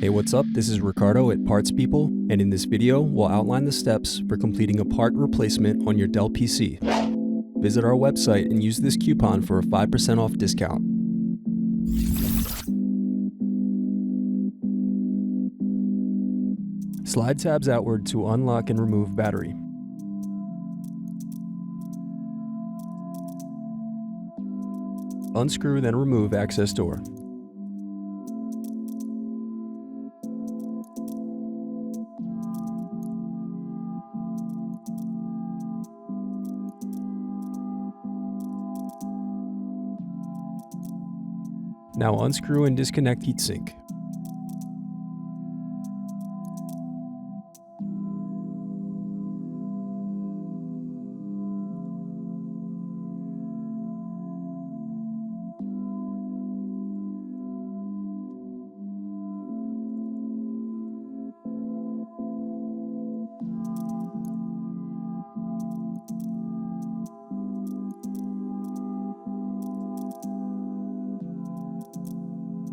Hey, what's up? This is Ricardo at Parts People, and in this video, we'll outline the steps for completing a part replacement on your Dell PC. Visit our website and use this coupon for a 5% off discount. Slide tabs outward to unlock and remove battery. Unscrew, then remove access door. Now unscrew and disconnect heatsink.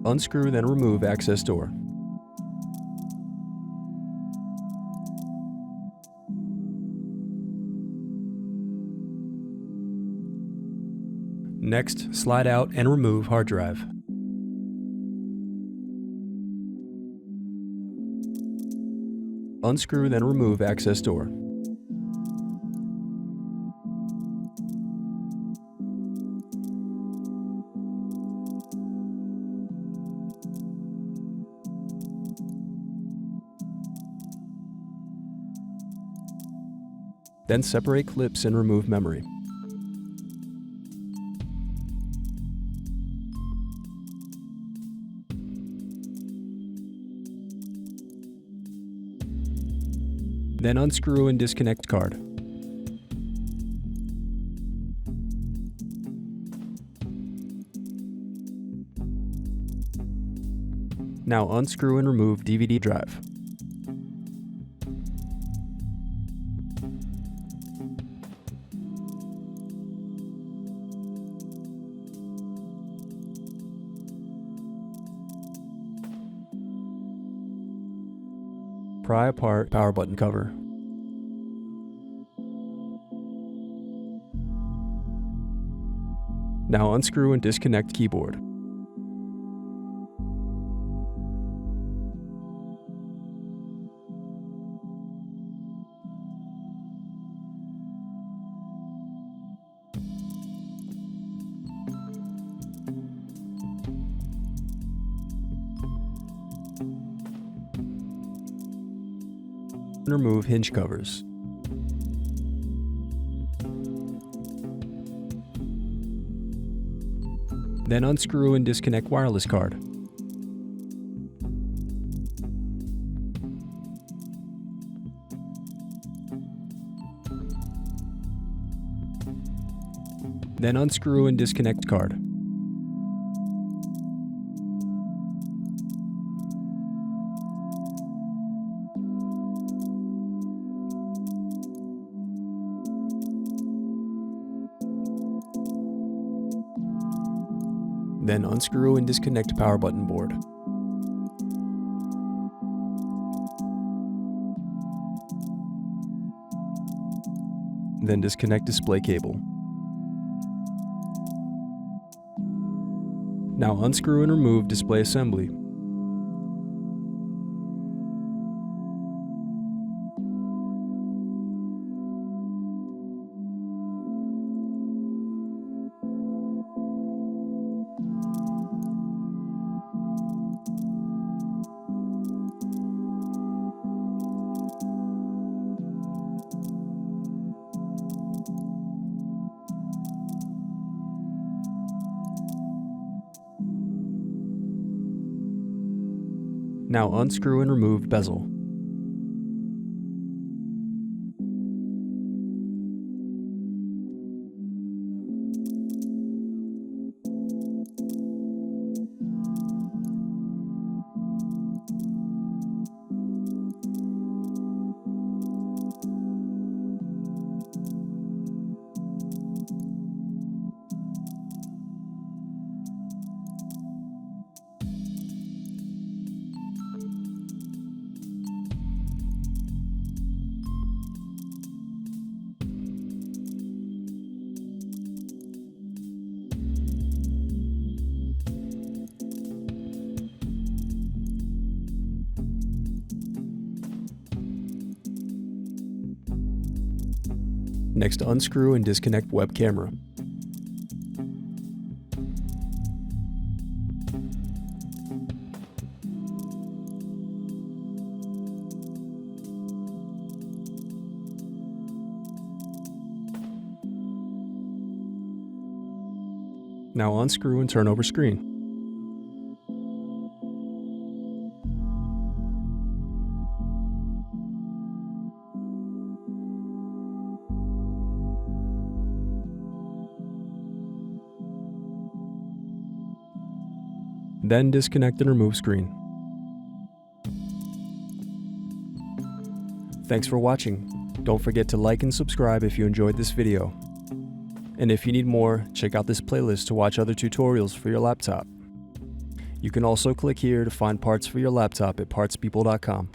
Unscrew, then remove access door. Next, slide out and remove hard drive. Unscrew, then remove access door. Then separate clips and remove memory. Then unscrew and disconnect card. Now unscrew and remove DVD drive. Pry apart power button cover. Now unscrew and disconnect keyboard. Remove hinge covers. Then unscrew and disconnect wireless card. Then unscrew and disconnect card. Then unscrew and disconnect power button board. Then disconnect display cable. Now unscrew and remove display assembly. Now unscrew and remove bezel. Next, unscrew and disconnect web camera. Now unscrew and turn over screen. Then disconnect and remove screen. Thanks for watching. Don't forget to like and subscribe if you enjoyed this video. And if you need more, check out this playlist to watch other tutorials for your laptop. You can also click here to find parts for your laptop at partspeople.com.